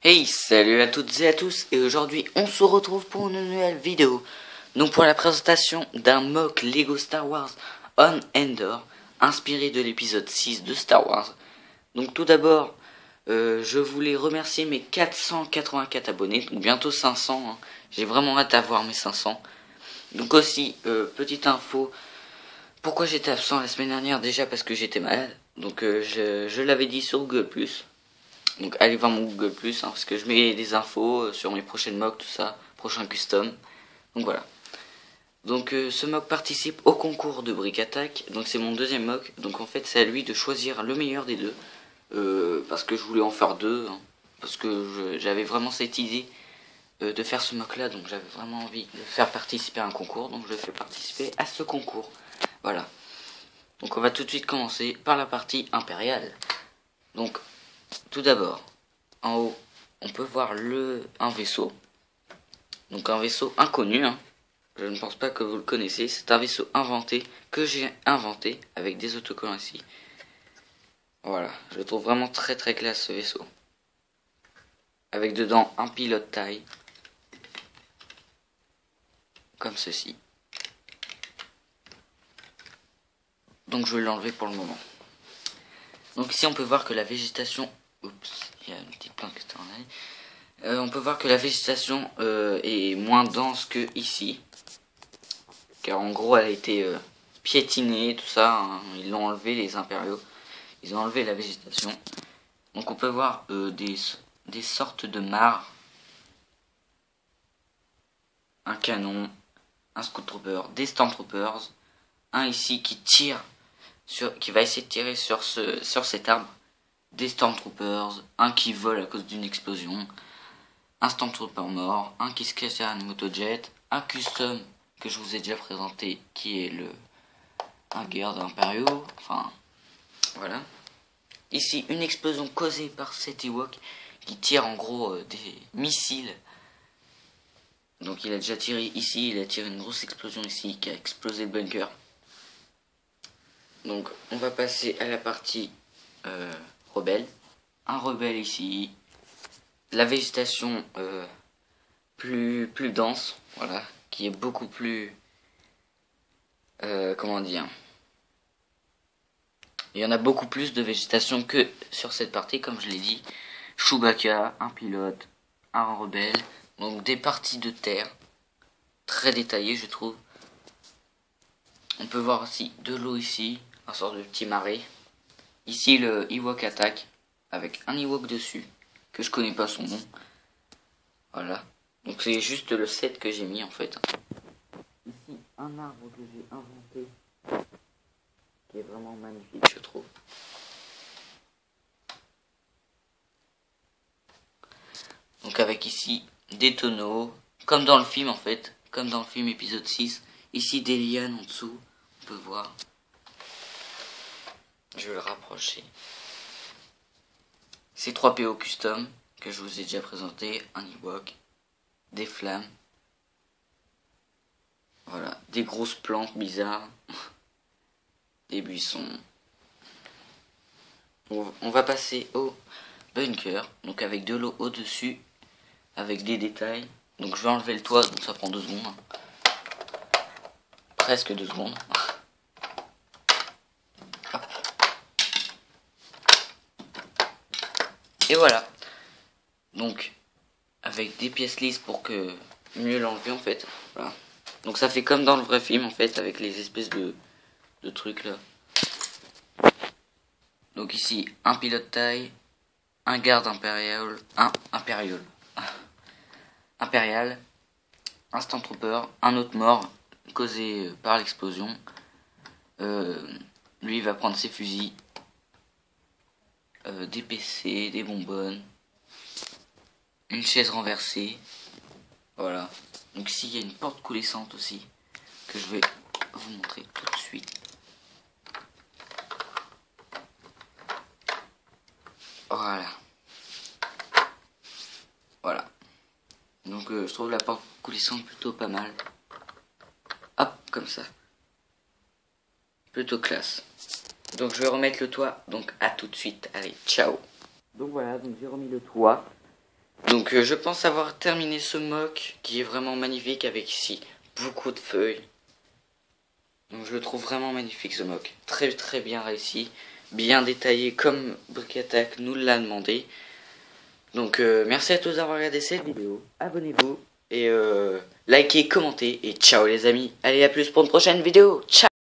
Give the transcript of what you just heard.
Hey, salut à toutes et à tous, et aujourd'hui on se retrouve pour une nouvelle vidéo. Donc pour la présentation d'un mock Lego Star Wars On Endor, inspiré de l'épisode 6 de Star Wars. Donc tout d'abord, je voulais remercier mes 484 abonnés, donc bientôt 500, hein. J'ai vraiment hâte d'avoir mes 500. Donc aussi, petite info, pourquoi j'étais absent la semaine dernière? Déjà parce que j'étais malade, donc je l'avais dit sur Google+. Donc allez voir mon Google+, hein, parce que je mets des infos sur mes prochaines mocks, tout ça, prochains custom. Donc voilà. Donc ce mock participe au concours de Brick Attack. Donc c'est mon deuxième mock. Donc en fait c'est à lui de choisir le meilleur des deux. Parce que je voulais en faire deux. Hein, parce que j'avais vraiment cette idée de faire ce mock là. Donc j'avais vraiment envie de faire participer à un concours. Donc je le fais participer à ce concours. Voilà. Donc on va tout de suite commencer par la partie impériale. Donc tout d'abord, en haut, on peut voir un vaisseau. Donc un vaisseau inconnu, hein. Je ne pense pas que vous le connaissez. C'est un vaisseau inventé, que j'ai inventé, avec des autocollants ici. Voilà, je le trouve vraiment très très classe ce vaisseau. Avec dedans un pilote taille. Comme ceci. Donc je vais l'enlever pour le moment. Donc ici on peut voir que la végétation... Oups, il y a une petite plante qui est en allée. On peut voir que la végétation est moins dense que ici. Car en gros elle a été piétinée, tout ça, hein. Ils l'ont enlevé les impériaux. Ils ont enlevé la végétation. Donc on peut voir des sortes de mares. Un canon, un scout trooper, des stormtroopers. Un ici qui tire, qui va essayer de tirer sur cet arbre. Des stormtroopers, un qui vole à cause d'une explosion. Un stormtrooper mort, un qui se cache derrière une motojet. Un custom que je vous ai déjà présenté qui est un garde impériaux, enfin voilà. Ici une explosion causée par cet Ewok qui tire en gros des missiles. Donc il a déjà tiré ici, il a tiré une grosse explosion ici qui a explosé le bunker. Donc on va passer à la partie rebelle. Un rebelle ici, la végétation plus dense, voilà, qui est beaucoup plus comment dire. Il y en a beaucoup plus de végétation que sur cette partie, comme je l'ai dit. Chewbacca, un pilote, un rebelle. Donc des parties de terre. Très détaillées, je trouve. On peut voir aussi de l'eau ici. Un sort de petit marais. Ici le Ewok Attack. Avec un Ewok dessus. Que je connais pas son nom. Voilà. Donc c'est juste le set que j'ai mis en fait. Ici un arbre que j'ai inventé. Qui est vraiment magnifique, je trouve. Donc avec ici des tonneaux, comme dans le film en fait, comme dans le film épisode 6. Ici des lianes en dessous, on peut voir. Je vais le rapprocher. Ces 3 PO custom que je vous ai déjà présenté, un Ewok, des flammes. Voilà, des grosses plantes bizarres. Des buissons. On va passer au bunker, donc avec de l'eau au-dessus, avec des détails. Donc je vais enlever le toit, donc ça prend 2 secondes. Presque 2 secondes. Hop. Et voilà. Donc, avec des pièces lisses pour que mieux l'enlever en fait. Voilà. Donc ça fait comme dans le vrai film en fait, avec les espèces de trucs là. Donc ici, un pilote taille, un garde impérial, un stormtrooper, un autre mort causé par l'explosion. Lui il va prendre ses fusils, des PC, des bonbonnes, une chaise renversée. Voilà. Donc ici il y a une porte coulissante aussi que je vais vous montrer tout de suite. Voilà. Voilà. Donc je trouve la porte coulissante plutôt pas mal. Hop, comme ça. Plutôt classe. Donc je vais remettre le toit. Donc à tout de suite. Allez, ciao. Donc voilà, donc j'ai remis le toit. Donc je pense avoir terminé ce mock qui est vraiment magnifique avec ici beaucoup de feuilles. Donc je le trouve vraiment magnifique ce mock. Très très bien réussi. Bien détaillé comme Brick Attack nous l'a demandé. Donc merci à tous d'avoir regardé cette vidéo. Abonnez-vous et likez, commentez et ciao les amis. Allez à plus pour une prochaine vidéo. Ciao.